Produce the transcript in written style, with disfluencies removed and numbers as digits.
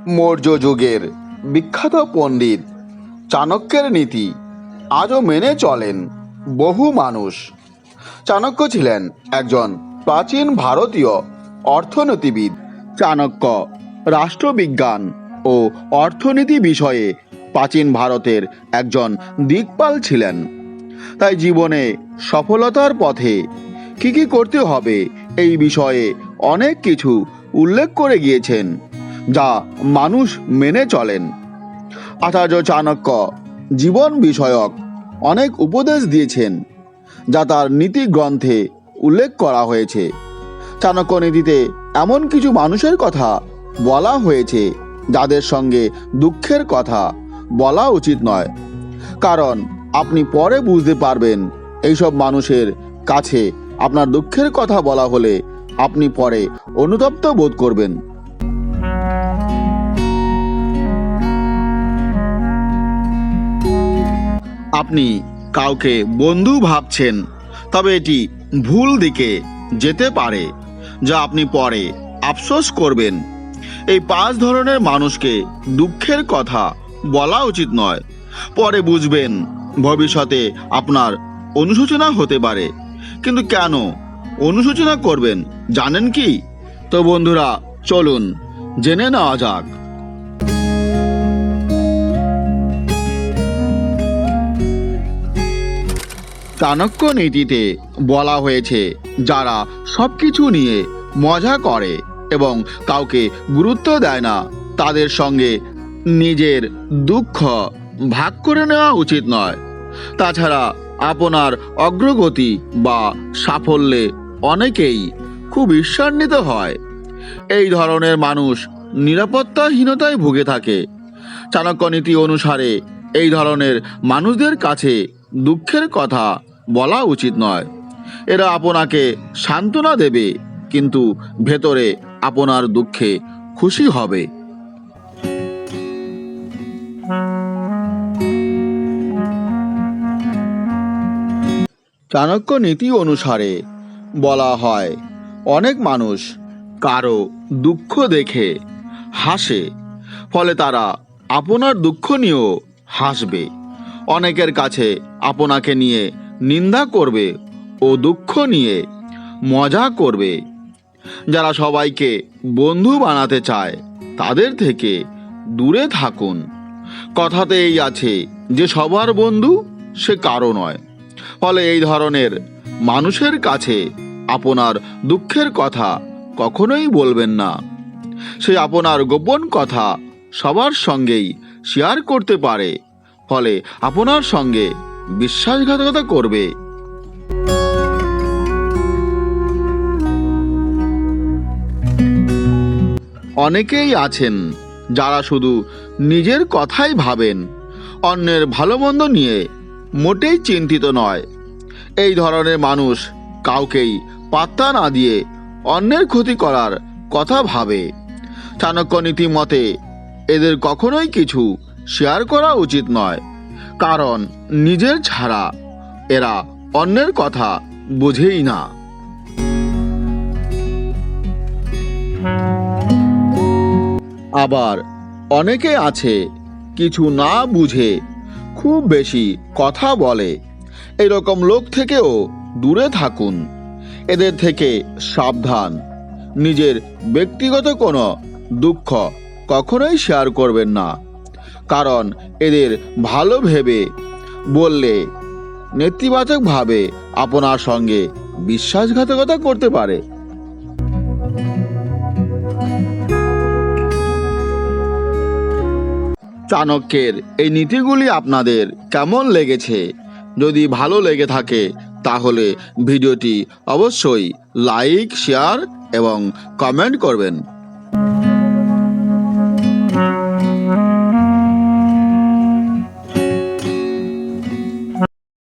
মৌর্য যুগের বিখ্যাত পণ্ডিত চাণক্যের নীতি আজও মেনে চলেন বহু মানুষ। চাণক্য ছিলেন একজন প্রাচীন ভারতীয় অর্থনীতিবিদ। চাণক্য রাষ্ট্রবিজ্ঞান ও অর্থনীতি বিষয়ে প্রাচীন ভারতের একজন দিকপাল ছিলেন। তাই জীবনে সফলতার পথে কী করতে হবে এই বিষয়ে অনেক কিছু উল্লেখ করে গিয়েছেন, যা মানুষ মেনে চলেন। আচার্য চাণক্য জীবন বিষয়ক অনেক উপদেশ দিয়েছেন, যা তার নীতি গ্রন্থে উল্লেখ করা হয়েছে। চাণক্য নীতিতে এমন কিছু মানুষের কথা বলা হয়েছে যাদের সঙ্গে দুঃখের কথা বলা উচিত নয়, কারণ আপনি পরে বুঝতে পারবেন এইসব মানুষের কাছে আপনার দুঃখের কথা বলা হলে আপনি পরে অনুতপ্ত বোধ করবেন। আপনি কাউকে বন্ধু ভাবছেন, তবে এটি ভুল দিকে যেতে পারে, যা আপনি পরে আফসোস করবেন। এই 5 ধরনের মানুষকে দুঃখের কথা বলা উচিত নয়। পরে বুঝবেন ভবিষ্যতে আপনার অনুশোচনা হতে পারে। কিন্তু কেন অনুশোচনা করবেন জানেন কি? তো বন্ধুরা, চলুন জেনে নেওয়া যাক। চাণক্য নীতিতে বলা হয়েছে, যারা সব কিছু নিয়ে মজা করে এবং কাউকে গুরুত্ব দেয় না, তাদের সঙ্গে নিজের দুঃখ ভাগ করে নেওয়া উচিত নয়। তাছাড়া আপনার অগ্রগতি বা সাফল্যে অনেকেই খুব ঈর্ষান্বিত হয়। এই ধরনের মানুষ নিরাপত্তাহীনতায় ভুগে থাকে। চাণক্য নীতি অনুসারে এই ধরনের মানুষদের কাছে দুঃখের কথা বলা উচিত নয়। এরা আপনাকে সান্ত্বনা দেবে, কিন্তু ভেতরে আপনার দুঃখে খুশি হবে। চাণক্য নীতি অনুসারে বলা হয়, অনেক মানুষ কারো দুঃখ দেখে হাসে, ফলে তারা আপনার দুঃখ নিয়েও হাসবে। অনেকের কাছে আপনাকে নিয়ে নিন্দা করবে ও দুঃখ নিয়ে মজা করবে। যারা সবাইকে বন্ধু বানাতে চায়, তাদের থেকে দূরে থাকুন। কথাতে এই আছে যে সবার বন্ধু সে কারো নয়। ফলে এই ধরনের মানুষের কাছে আপনার দুঃখের কথা কখনোই বলবেন না। সে আপনার গোপন কথা সবার সঙ্গেই শেয়ার করতে পারে, ফলে আপনার সঙ্গে বিশ্বাসঘাতকতা করবে। অনেকেই আছেন যারা শুধু নিজের কথাই ভাবেন, অন্যের ভালো মন্দ নিয়ে মোটেই চিন্তিত নয়। এই ধরনের মানুষ কাউকেই পাত্তা না দিয়ে অন্যের ক্ষতি করার কথা ভাবে। চাণক্য নীতি মতে এদের কখনোই কিছু শেয়ার করা উচিত নয়, কারণ নিজের ছাড়া এরা অন্যের কথা বোঝেই না। আবার অনেকে আছে কিছু না বুঝে খুব বেশি কথা বলে। এরকম লোক থেকেও দূরে থাকুন। এদের থেকে সাবধান। নিজের ব্যক্তিগত কোনো দুঃখ কখনোই শেয়ার করবেন না, কারণ এদের ভালো ভেবে বললে নেতিবাচকভাবে আপনার সঙ্গে বিশ্বাসঘাতকতা করতে পারে। চাণক্যের এই নীতিগুলি আপনাদের কেমন লেগেছে? যদি ভালো লেগে থাকে তাহলে ভিডিওটি অবশ্যই লাইক, শেয়ার এবং কমেন্ট করবেন।